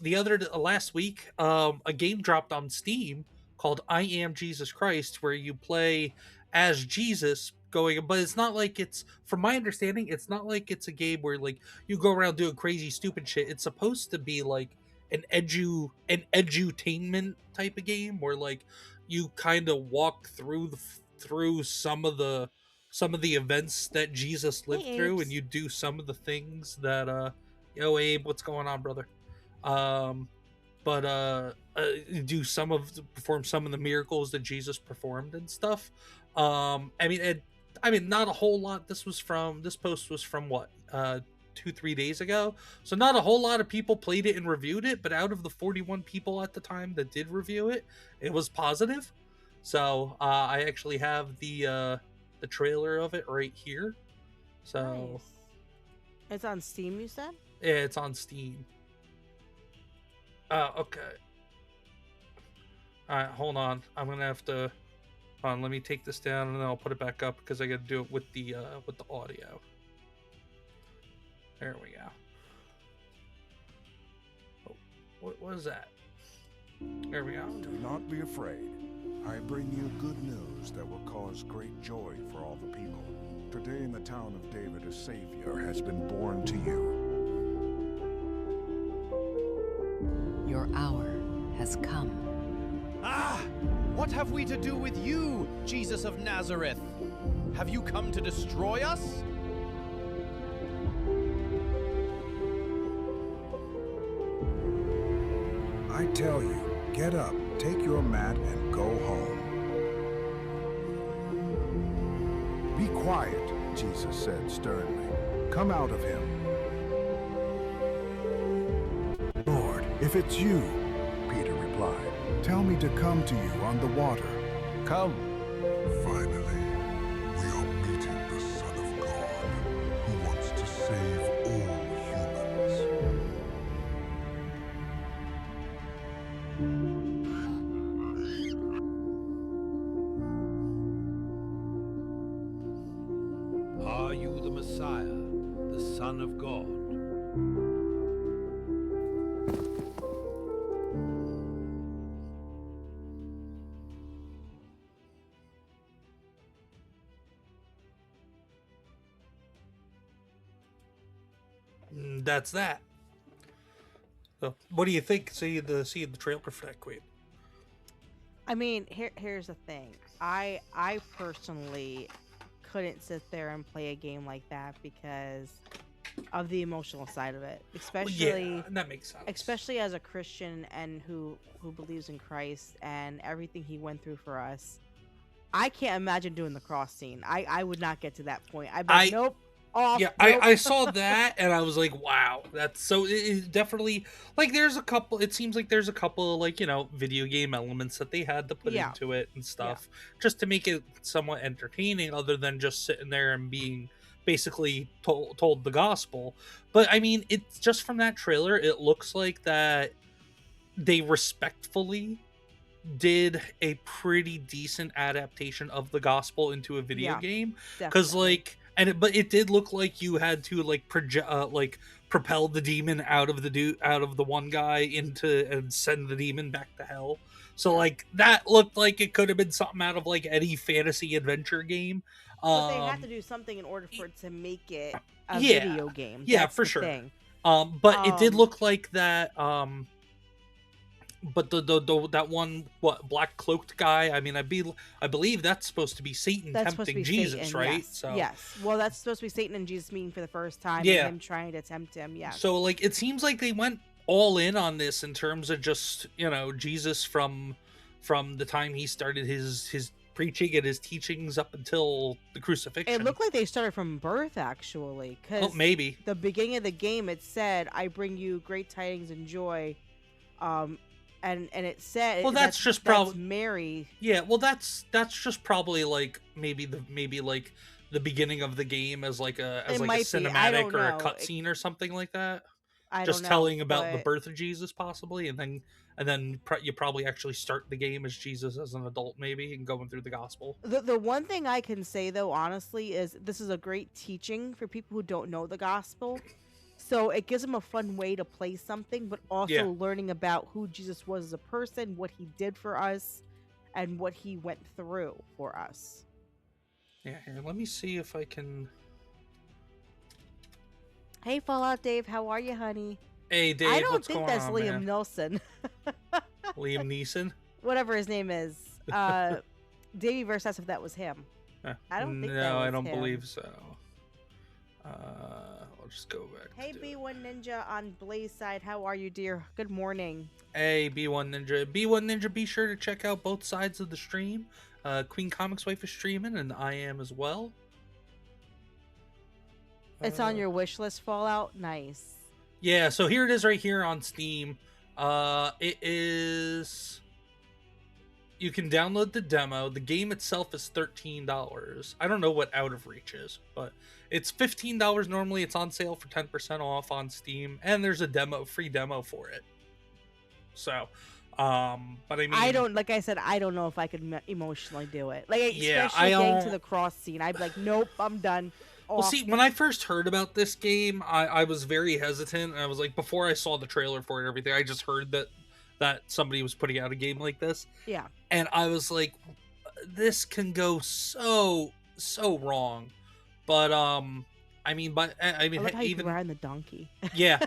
last week, a game dropped on Steam called I Am Jesus Christ, where you play as Jesus going, but it's not like it's, from my understanding, it's not like it's a game where like you go around doing crazy stupid shit. It's supposed to be like an edutainment type of game where like you kind of walk through some of the events that Jesus Hey, lived through, and Apes. you do some of the things that yo Abe, what's going on, brother? Um but do some of perform some of the miracles that Jesus performed and stuff. I mean, not a whole lot. This post was from what 2-3 days ago, so not a whole lot of people played it and reviewed it. But out of the 41 people at the time that did review it, it was positive. So I actually have the trailer of it right here. So Nice. It's on Steam, you said? yeah, it's on Steam. Okay. All right, hold on. I'm gonna have to. Hold on, let me take this down and then I'll put it back up because I gotta do it with the audio. There we go. Oh, what was that? There we go. Do not be afraid. I bring you good news that will cause great joy for all the people. Today in the town of David, a Savior has been born to you. Your hour has come. Ah! What have we to do with you, Jesus of Nazareth? Have you come to destroy us? I tell you, get up, take your mat, and go home. Be quiet, Jesus said sternly. Come out of him. Lord, if it's you, Peter replied, tell me to come to you on the water. Come. Finally, we are meeting the Son of God, who wants to save all humans. Are you the Messiah, the Son of God? That's that. So, what do you think? See the trailer for that, Queen? I mean, here's the thing. I personally couldn't sit there and play a game like that because of the emotional side of it, especially Yeah, that makes sense. especially as a Christian and who believes in Christ and everything he went through for us. I can't imagine doing the cross scene. I would not get to that point. I'd be like, nope. Off, Yeah, nope. I saw that and I was like, wow, that's so. It definitely, like, there's a couple. It seems like there's a couple of, like, you know, video game elements that they had to put Yeah. into it and stuff, just to make it somewhat entertaining, other than just sitting there and being basically told the gospel. But I mean, it's just from that trailer, it looks like that they respectfully did a pretty decent adaptation of the gospel into a video Yeah, game, because definitely. like, but it did look like you had to like like propel the demon out of the one guy into and send the demon back to hell. So like that looked like it could have been something out of like any fantasy adventure game. But they had to do something in order for it to make it a Yeah. video game. Yeah, That's for the sure. thing. But it did look like that. But the that one black cloaked guy. I mean, I believe that's supposed to be Satan That's supposed to tempting be Jesus, Satan, right? yes. So Yes. Well, that's supposed to be Satan and Jesus meeting for the first time, Yeah. and him trying to tempt him. Yeah. So like it seems like they went all in on this in terms of just, you know, Jesus from the time he started his preaching and his teachings up until the crucifixion. It looked like they started from birth, actually, because Oh, maybe. the beginning of the game it said, "I bring you great tidings and joy," and it said, Well, that's just that's probably Mary. Yeah, well that's just probably like maybe like the beginning of the game as like a It might be. I cinematic don't or a know. cutscene or something like that. I Just don't know, telling about the but birth of Jesus possibly, and then you probably actually start the game as Jesus as an adult maybe and going through the gospel. the one thing I can say though, honestly, is this is a great teaching for people who don't know the gospel. So it gives them a fun way to play something, but also Yeah. learning about who Jesus was as a person, what he did for us, and what he went through for us. Yeah, here, let me see if I can. Hey, Fallout Dave, how are you, honey? Hey, Dave, I don't what's think going that's on, Liam man? Nelson. Liam Neeson? Whatever his name is. Daveyverse asked if that was him. I don't think that No, was I don't him. believe so. I'll just go back. Hey, to B1 Ninja on Blaze side, how are you, dear? Good morning. Hey, B1 Ninja. B1 Ninja, be sure to check out both sides of the stream. QueenComixWife is streaming, and I am as well. It's on your wish list, Fallout? Nice. Yeah, so here it is right here on Steam. It is... You can download the demo. The game itself is $13. I don't know what Out of Reach is, but it's $15 normally. It's on sale for 10% off on Steam, and there's a free demo for it. So, but I mean, I don't, like I said, I don't know if I could emotionally do it. Like, Yeah, especially I getting don't- to the cross scene, I'd be like, nope, I'm done. Well, see, when I first heard about this game, I was very hesitant. And I was like, before I saw the trailer for it and everything, I just heard that somebody was putting out a game like this. Yeah. And I was like, this can go so wrong. But I mean, I mean, love how you even can ride the donkey. yeah,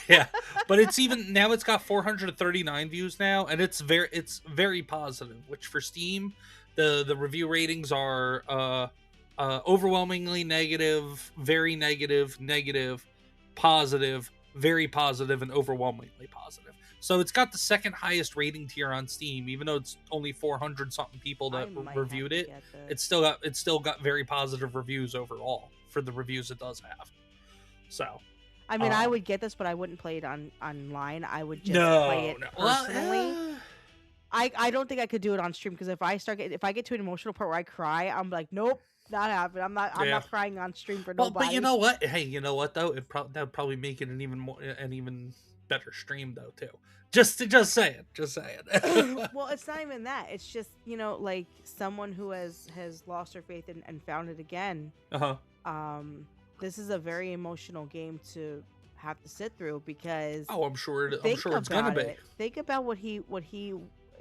yeah. But it's even now. It's got 439 views now, and it's very positive. Which for Steam, the review ratings are overwhelmingly negative, very negative, negative, positive, very positive, and overwhelmingly positive. So it's got the second highest rating tier on Steam, even though it's only 400 something people that I might reviewed have to it. get this. It's still got very positive reviews overall for the reviews it does have. So I mean, I would get this, but I wouldn't play it online. I would just play it Well, personally. I don't think I could do it on stream because if I get to an emotional part where I cry, I'm like, nope, not happening. I'm not crying on stream for nobody. But you know what? Hey, you know what though? That would probably make it an even better stream though too. Just saying. Well, it's not even that. It's just, like someone who has lost their faith and found it again. This is a very emotional game to have to sit through because I'm sure it's gonna be. Think about what he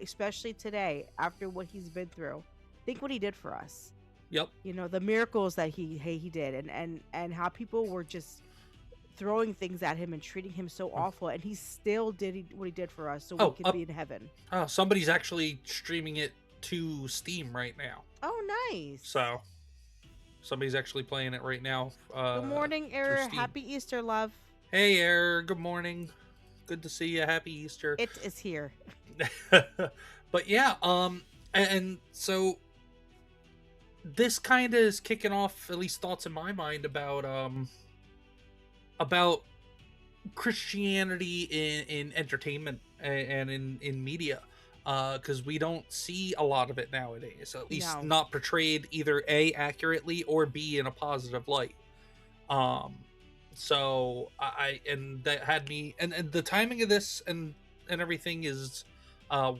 especially today after what he's been through. Think what he did for us. Yep. The miracles that he did and how people were just throwing things at him and treating him so awful, and he still did what he did for us so we could be in heaven. Oh, somebody's actually streaming it to Steam right now. Oh, nice. So somebody's actually playing it right now. Good morning, Error. Happy Easter, love. Hey, Error. Good morning. Good to see you. Happy Easter. It is here. But yeah, and so this kind of is kicking off at least thoughts in my mind about Christianity in entertainment and in media, because we don't see a lot of it nowadays, at least not portrayed either A, accurately, or B, in a positive light. So and that had me, and the timing of this and everything is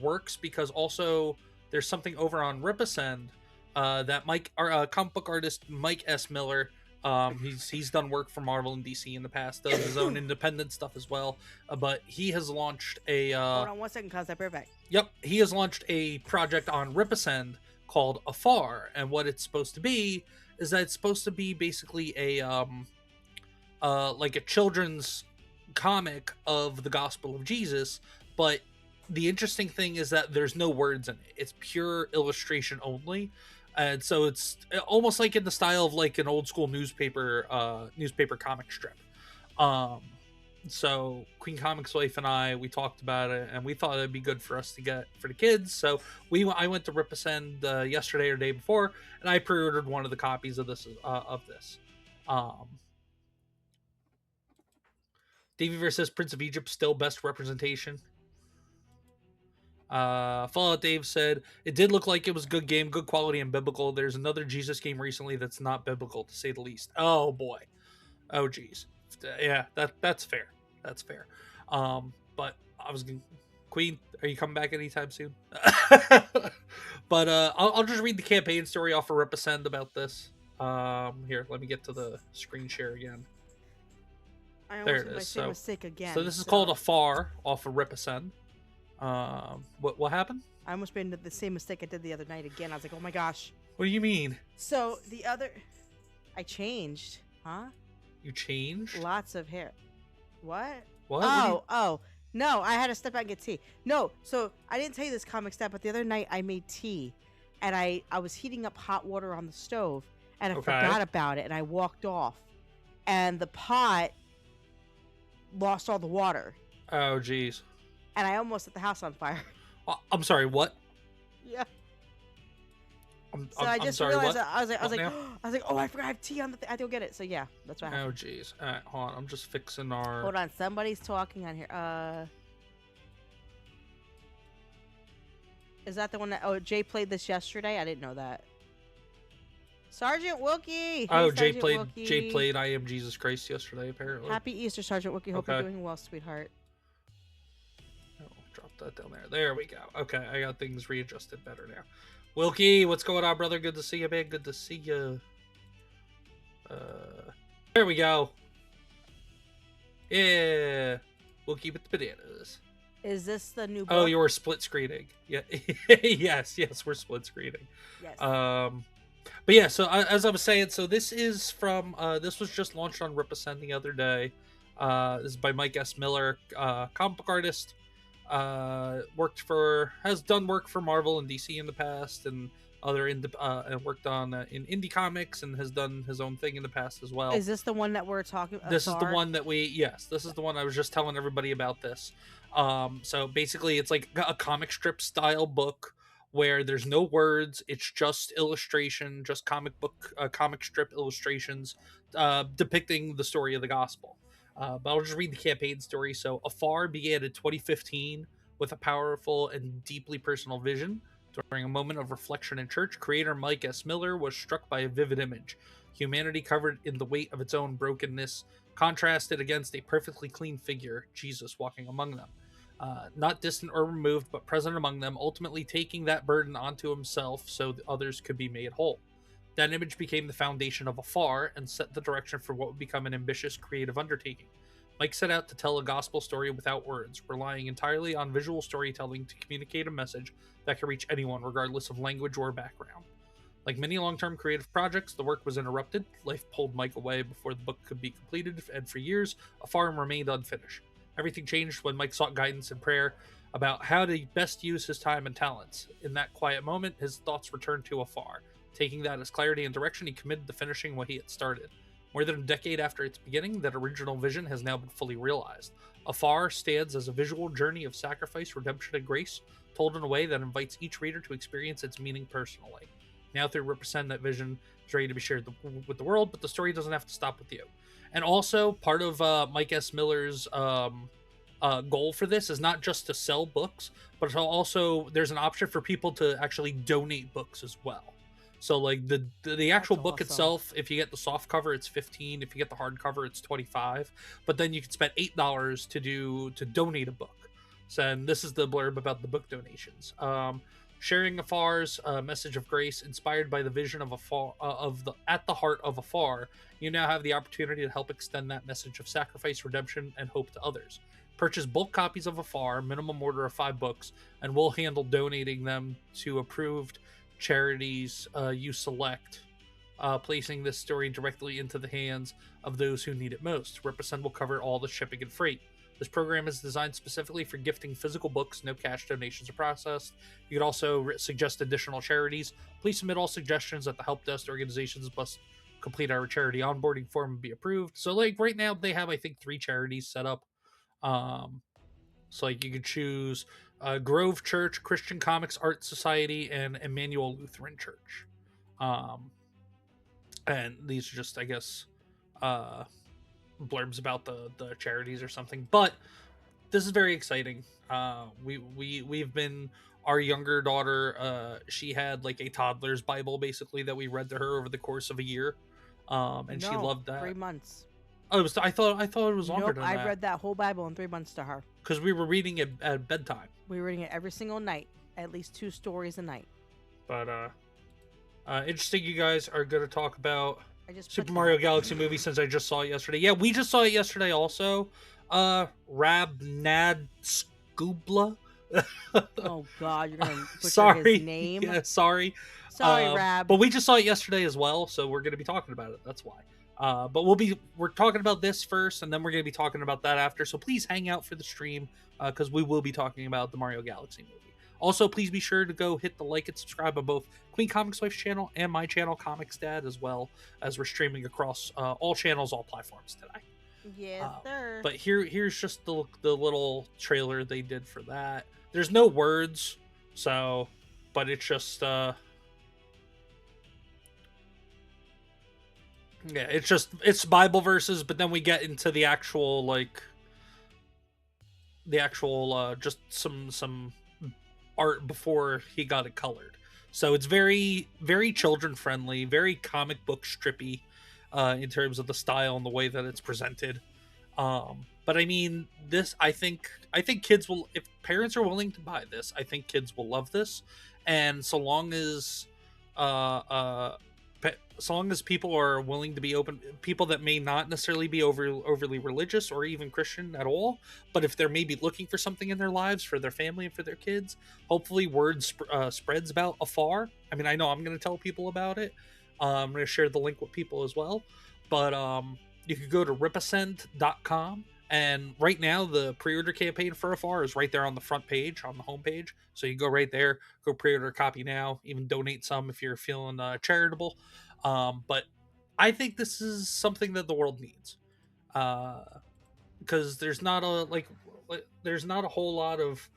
works because also there's something over on Rippasend that comic book artist Mike S. Miller, he's done work for Marvel and DC in the past, does his own independent stuff as well, but he has launched a hold on 1 second, cause that's perfect. Yep, he has launched a project on Rippasend called Afar, and what it's supposed to be is that it's supposed to be basically a like a children's comic of the gospel of Jesus, but the interesting thing is that there's no words in it. It's pure illustration only. And so it's almost like in the style of like an old school newspaper comic strip. So QueenComixWife and we talked about it, and we thought it'd be good for us to get for the kids. So I went to Rippasend yesterday or day before, and I pre-ordered one of the copies of this. Daveyverse says Prince of Egypt still best representation. Fallout Dave said it did look like it was a good game, good quality and biblical. There's another Jesus game recently that's not biblical, to say the least. Oh boy. Oh geez. Yeah, that's fair. That's fair. But I was gonna... Queen, are you coming back anytime soon? But I'll just read the campaign story off of Rippasend about this. Here, let me get to the screen share again. I There almost it made my is. same So, mistake again. so this is called Afar off of Rippasend. What happened? I almost made the same mistake I did the other night again. I was like, oh my gosh. What do you mean? So the other, I changed, huh? You changed? Lots of hair. What? What? Oh, no! I had to step out and get tea. No, so I didn't tell you this, ComixDad, but the other night I made tea, and I was heating up hot water on the stove, and I forgot about it, and I walked off, and the pot lost all the water, Oh, jeez. and I almost set the house on fire. I'm sorry. What? Yeah. I'm I just sorry, realized what? I was like, What I was like, oh, I forgot I have tea on the thing. I have to go get it. So yeah, that's what happened. Oh, jeez. All right, hold on. I'm just fixing our. Hold on, somebody's talking on here. Is that the one that? Oh, Jay played this yesterday. I didn't know that. Sergeant Wookie. Oh, Hey, Jay Sergeant played. Wookie. Jay played. I Am Jesus Christ yesterday. Apparently. Happy Easter, Sergeant Wookie. Hope you're Okay. doing well, sweetheart. Oh, drop that down there. There we go. Okay, I got things readjusted better now. Wilkie, what's going on, brother? Good to see you, man. Good to see you. There we go. Yeah. Wilkie with the bananas. Is this the new book? Oh, you're split screening. Yeah. yes, we're split screening. Yes. But yeah, so as I was saying, so this is from this was just launched on Rippasend the other day. This is by Mike S. Miller, comic book artist. Has done work for Marvel and DC in the past, and and worked on in indie comics, and has done his own thing in the past as well. Is this the one that we're talking about? This is the one that this is the one I was just telling everybody about this. So basically it's like a comic strip style book where there's no words, it's just illustration, just comic strip illustrations depicting the story of the gospel. But I'll just read the campaign story. So Afar began in 2015 with a powerful and deeply personal vision. During a moment of reflection in church, creator Mike S. Miller was struck by a vivid image. Humanity covered in the weight of its own brokenness, contrasted against a perfectly clean figure, Jesus, walking among them. Not distant or removed, but present among them, ultimately taking that burden onto himself so that others could be made whole. That image became the foundation of Afar and set the direction for what would become an ambitious creative undertaking. Mike set out to tell a gospel story without words, relying entirely on visual storytelling to communicate a message that could reach anyone regardless of language or background. Like many long-term creative projects, the work was interrupted. Life pulled Mike away before the book could be completed, and for years, Afar remained unfinished. Everything changed when Mike sought guidance in prayer about how to best use his time and talents. In that quiet moment, his thoughts returned to Afar. Taking that as clarity and direction, he committed to finishing what he had started. More than a decade after its beginning, that original vision has now been fully realized. Afar stands as a visual journey of sacrifice, redemption, and grace, told in a way that invites each reader to experience its meaning personally. Now through Rippasend, that vision is ready to be shared with the world, but the story doesn't have to stop with you. And also, part of Mike S. Miller's goal for this is not just to sell books, but also there's an option for people to actually donate books as well. So like the actual That's book awesome. itself, if you get the soft cover, it's $15. If you get the hard cover, it's $25. But then you can spend $8 to donate a book. So and this is the blurb about the book donations. Sharing Afar's message of grace, inspired by the vision of Afar, at the heart of Afar, you now have the opportunity to help extend that message of sacrifice, redemption, and hope to others. Purchase bulk copies of Afar, minimum order of 5 books, and we'll handle donating them to approved charities you select, placing this story directly into the hands of those who need it most. Rippasend will cover all the shipping and freight. This program is designed specifically for gifting physical books. No cash donations are processed. You could also suggest additional charities. Please submit all suggestions at the help desk. Organizations must complete our charity onboarding form and be approved. So like right now they have, I think, 3 charities set up. So like you could choose Grove Church, Christian Comics Art Society, and Emmanuel Lutheran Church. And these are just, I guess, blurbs about the charities or something. But this is very exciting. We've been, our younger daughter, she had like a toddler's Bible basically that we read to her over the course of a year. And she loved that. 3 months. Oh, I thought it was longer than that. I read that whole Bible in 3 months to her. Because we were reading it at bedtime. We were reading it every single night, at least 2 stories a night. But interesting, you guys are going to talk about I just Super put Mario that. Galaxy movie since I just saw it yesterday. Yeah, we just saw it yesterday also. Rabnad Scoobla. Oh God, you're gonna butcher Sorry. his name. Yeah, sorry. Sorry, Rab. But we just saw it yesterday as well, so we're going to be talking about it. That's why. But we're talking about this first, and then we're going to be talking about that after. So please hang out for the stream because we will be talking about the Mario Galaxy movie. Also, please be sure to go hit the like and subscribe on both Queen Comics Wife's channel and my channel, ComixDad, as well as we're streaming across all channels, all platforms today. Yes, sir. But here's just the little trailer they did for that. There's no words, so, but it's just yeah, it's Bible verses, but then we get into the actual just some art before he got it colored. So it's very, very children friendly, very comic book strippy in terms of the style and the way that it's presented. But I mean, this I think kids will, if parents are willing to buy this, I think kids will love this. And so long as people are willing to be open, people that may not necessarily be overly religious or even Christian at all, but if they're maybe looking for something in their lives for their family and for their kids, hopefully word spreads about Afar. I mean, I know I'm going to tell people about it. I'm going to share the link with people as well. But you could go to rippasend.com. And right now, the pre-order campaign for Afar is right there on the front page, on the homepage. So you go right there, go pre-order a copy now, even donate some if you're feeling charitable. But I think this is something that the world needs, because there's not a whole lot of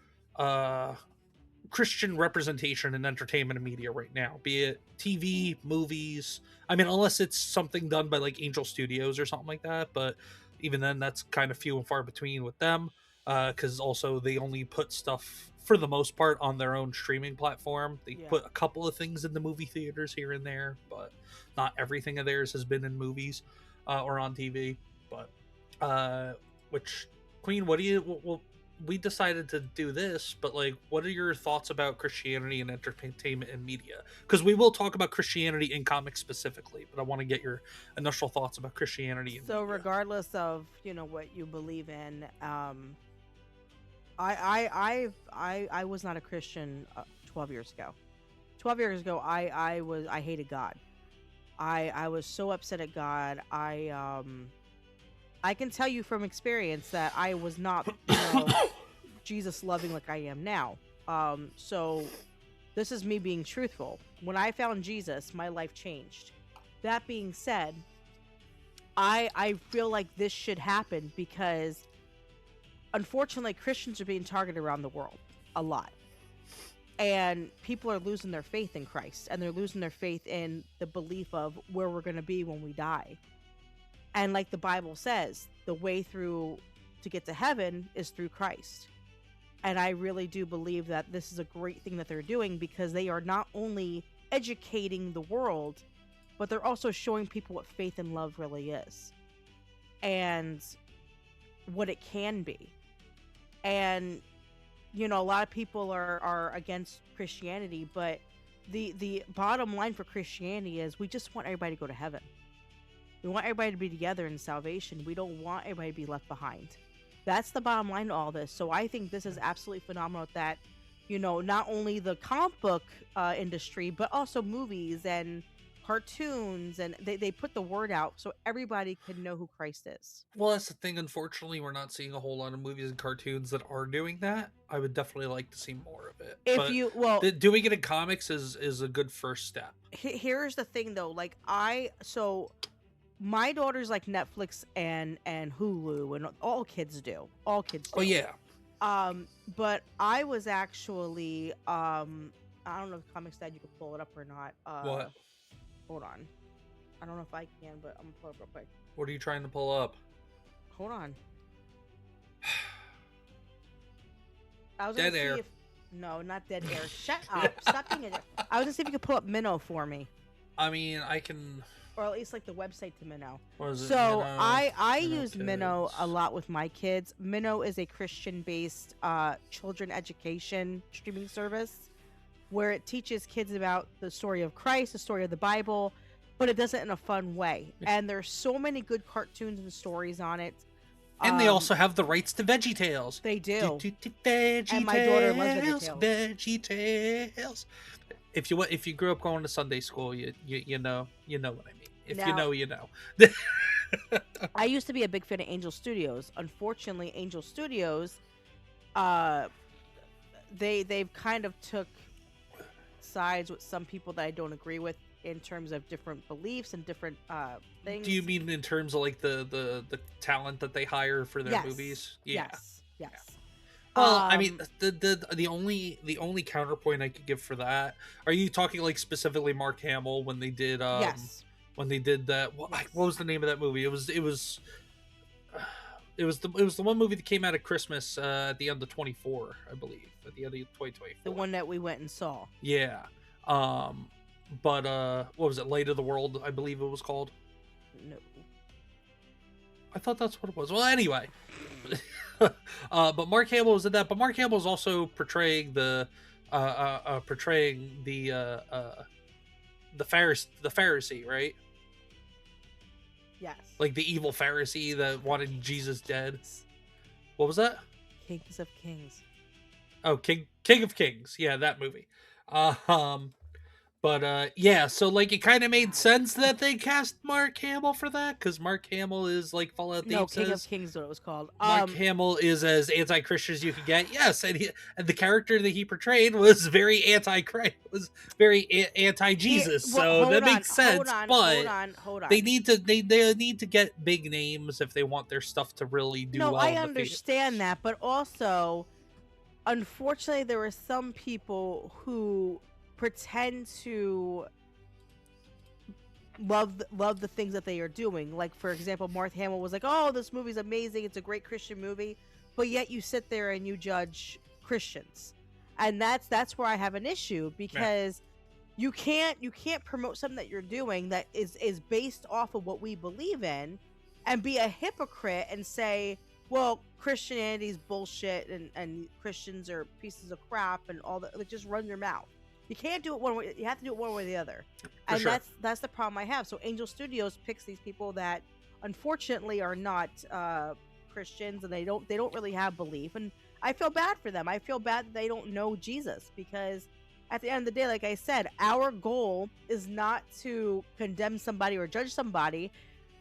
Christian representation in entertainment and media right now, be it TV, movies. I mean, unless it's something done by like Angel Studios or something like that, but even then, that's kind of few and far between with them, because also they only put stuff for the most part on their own streaming platform. They put a couple of things in the movie theaters here and there, but not everything of theirs has been in movies or on TV. But which, Queen, what do you? Well, we decided to do this, but like, what are your thoughts about Christianity and entertainment and media? Because we will talk about Christianity in comics specifically, but I want to get your initial thoughts about Christianity. So media. Regardless of what you believe in, I was not a Christian 12 years ago. 12 years ago, I hated God. I was so upset at God. I can tell you from experience that I was not, Jesus loving like I am now. So this is me being truthful. When I found Jesus, my life changed. That being said, I feel like this should happen because unfortunately Christians are being targeted around the world a lot. And people are losing their faith in Christ, and they're losing their faith in the belief of where we're going to be when we die. And like the Bible says, the way through to get to heaven is through Christ. And I really do believe that this is a great thing that they're doing, because they are not only educating the world, but they're also showing people what faith and love really is and what it can be. And, a lot of people are against Christianity, but the bottom line for Christianity is we just want everybody to go to heaven. We want everybody to be together in salvation. We don't want everybody to be left behind. That's the bottom line to all this. So I think this is absolutely phenomenal that, not only the comic book industry, but also movies and cartoons, and they put the word out so everybody can know who Christ is. Well, that's the thing. Unfortunately, we're not seeing a whole lot of movies and cartoons that are doing that. I would definitely like to see more of it. Doing it in comics is a good first step. Here's the thing, though. Like my daughter's like Netflix and Hulu, and all kids do. All kids do. Oh yeah. But I was actually I don't know if ComixDad you can pull it up or not. What? Hold on. I don't know if I can, but I'm gonna pull it up real quick. What are you trying to pull up? Hold on. I was dead gonna air. See if... No, not dead air. Shut up. Stop being a... I was gonna see if you could pull up Minnow for me. I mean, I can... Or at least like the website to Minnow. What is it? So Minnow, I Minnow use Kids. Minnow a lot with my kids. Minnow is a Christian-based children education streaming service where it teaches kids about the story of Christ, the story of the Bible, but it does it in a fun way. And there's so many good cartoons and stories on it. And they also have the rights to VeggieTales. They do. VeggieTales, and my daughter loves VeggieTales. VeggieTales. If you grew up going to Sunday school, you know what I mean. If Now- you know, you know. I used to be a big fan of Angel Studios. Unfortunately, Angel Studios, they've kind of took sides with some people that I don't agree with in terms of different beliefs and different things. Do you mean in terms of like the talent that they hire for their Yes. movies? Yeah. Yes. Well, I mean, the only counterpoint I could give for that, are you talking like specifically Mark Hamill when they did yes. when they did that? What was the name of that movie? It was the one movie that came out at Christmas at the end of 24, I believe, at the end of 2024. The one that we went and saw. Yeah. But what was it? Light of the World, I believe it was called. No. I thought that's what it was. Well, anyway. But Mark Hamill was in that. But Mark Hamill was also portraying the Pharisee, right? Yes. Like the evil Pharisee that wanted Jesus dead. What was that? Kings of Kings. Oh, King of Kings. Yeah, that movie. But yeah, so like it kind of made sense that they cast Mark Hamill for that, because Mark Hamill is like Fallout Dave King of says. Kings is what it was called. Mark Hamill is as anti-Christian as you could get. Yes, and the character that he portrayed was very anti-Christ, was very anti-Jesus. So that makes sense. But hold on. they need to get big names if they want their stuff to really do well. No, I understand that, but also, unfortunately, there are some people who pretend to love the things that they are doing. Like, for example, Mark Hamill was like, "Oh, this movie's amazing. It's a great Christian movie," but yet you sit there and you judge Christians, and that's where I have an issue, because you can't promote something that you're doing that is based off of what we believe in, and be a hypocrite and say, well, Christianity's bullshit and Christians are pieces of crap and all that. Like, just run your mouth. You can't do it one way. You have to do it one way or the other. And sure. that's the problem I have. So Angel Studios picks these people that unfortunately are not Christians, and they don't really have belief. And I feel bad for them. I feel bad that they don't know Jesus, because at the end of the day, like I said, our goal is not to condemn somebody or judge somebody.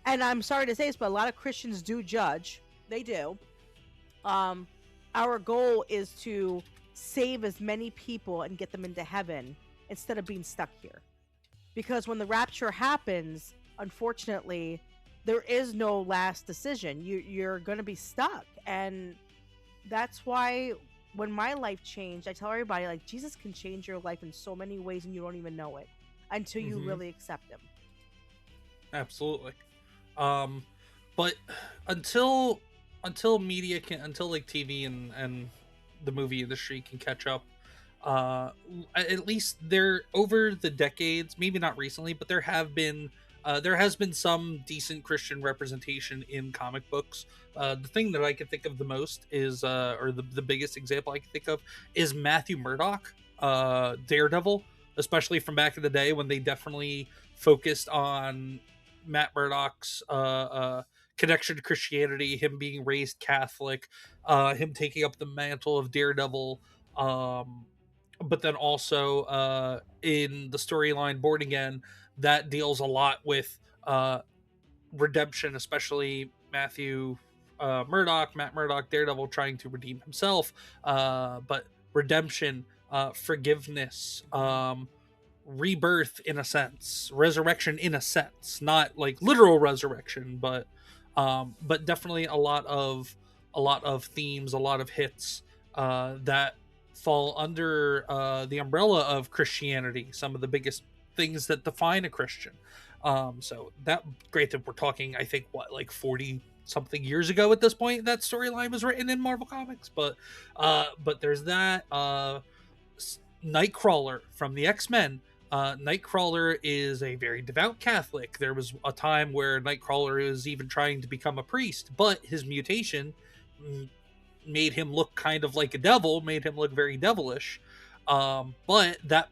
And I'm sorry to say this, but a lot of Christians do judge. They do. Our goal is to save as many people and get them into heaven instead of being stuck here, because when the rapture happens, unfortunately, there is no last decision. You're going to be stuck. And that's why when my life changed, I tell everybody, like, Jesus can change your life in so many ways and you don't even know it until you really accept him. Absolutely. But until media can, until like TV and the movie industry can catch up, at least there, over the decades, maybe not recently, but there has been some decent Christian representation in comic books. The thing that I can think of the most is, or the biggest example I can think of, is Matthew Murdock, Daredevil, especially from back in the day when they definitely focused on Matt Murdock's connection to Christianity, him being raised Catholic, him taking up the mantle of Daredevil, but then also in the storyline Born Again, that deals a lot with redemption, especially Matt Murdock, Daredevil, trying to redeem himself, but redemption, forgiveness, rebirth in a sense, resurrection in a sense, not like literal resurrection, but definitely a lot of themes, a lot of hits that fall under the umbrella of Christianity, some of the biggest things that define a Christian. So that, great that we're talking, I think, what, like 40 something years ago at this point, that storyline was written in Marvel Comics, but there's that. Nightcrawler from the X-Men. Nightcrawler is a very devout Catholic. There was a time where Nightcrawler is even trying to become a priest, but his mutation made him look kind of like a devil, made him look very devilish. But that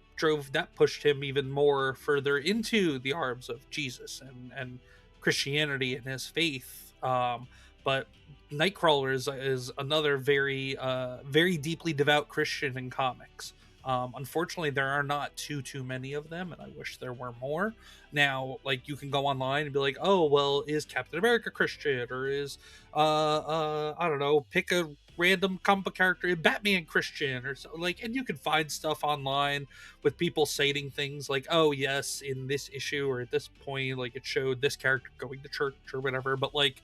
pushed him even more further into the arms of Jesus and Christianity and his faith. But Nightcrawler is another very very deeply devout Christian in comics. Unfortunately, there are not too many of them, and I wish there were more. Now, like, you can go online and be like, oh, well, is Captain America Christian, or is I don't know, pick a random comic book character, Batman Christian, or so, like, and you can find stuff online with people citing things like, oh yes, in this issue or at this point, like, it showed this character going to church or whatever, but like,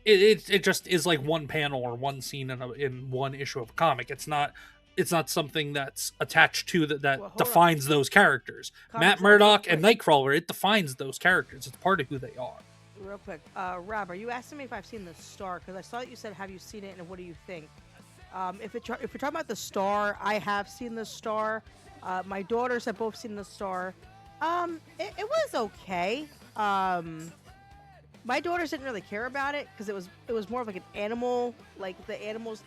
it just is like one panel or one scene in one issue of a comic. It's not something that's attached to that defines those characters. Matt Murdock and Nightcrawler, it defines those characters. It's part of who they are. Real quick, Rob, are you asking me if I've seen the Star? Because I saw that you said, have you seen it, and what do you think? If we're talking about the Star, I have seen the Star. My daughters have both seen the Star. It was okay. My daughters didn't really care about it because it was more of like an animal, like the animals,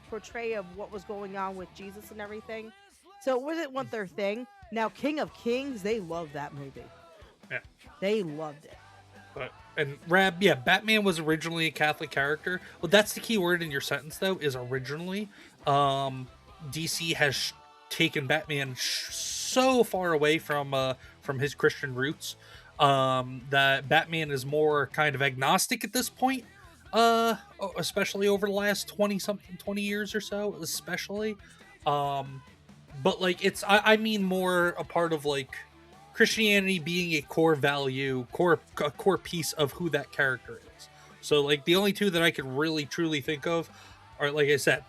portray of what was going on with Jesus and everything. So it wasn't their thing. Now, King of Kings, they loved that movie. Yeah. They loved it. Batman was originally a Catholic character. Well, that's the key word in your sentence, though, is originally. DC has taken Batman so far away from his Christian roots that Batman is more kind of agnostic at this point. Especially over the last 20 years or so, especially. But like, I mean more a part of like Christianity being a core value, a core piece of who that character is. So like, the only two that I could really truly think of are, like I said,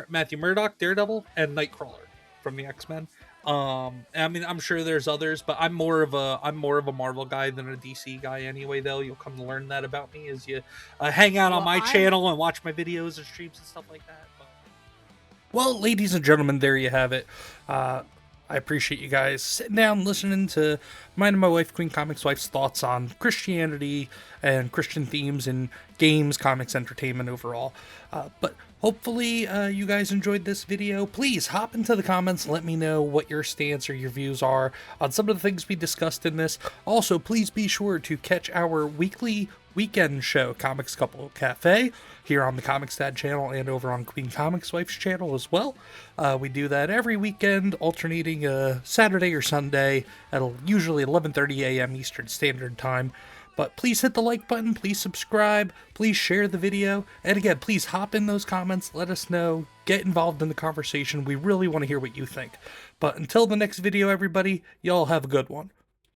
Matthew Murdock, Daredevil, and Nightcrawler from the X-Men. I mean, I'm sure there's others, but I'm more of a Marvel guy than a DC guy anyway, though. You'll come to learn that about me as you hang out on my channel and watch my videos and streams and stuff like that. But... Well, ladies and gentlemen, there you have it. I appreciate you guys sitting down, listening to mine and my wife, QueenComixWife's thoughts on Christianity and Christian themes in games, comics, entertainment overall. But hopefully you guys enjoyed this video. Please hop into the comments, let me know what your stance or your views are on some of the things we discussed in this. Also, please be sure to catch our weekly weekend show, Comix Couple Cafe, here on the ComixDad channel and over on QueenComixWife's channel as well. We do that every weekend, alternating Saturday or Sunday at usually 11:30 a.m. Eastern Standard Time. But please hit the like button, please subscribe, please share the video, and again, please hop in those comments, let us know, get involved in the conversation. We really want to hear what you think. But until the next video, everybody, y'all have a good one.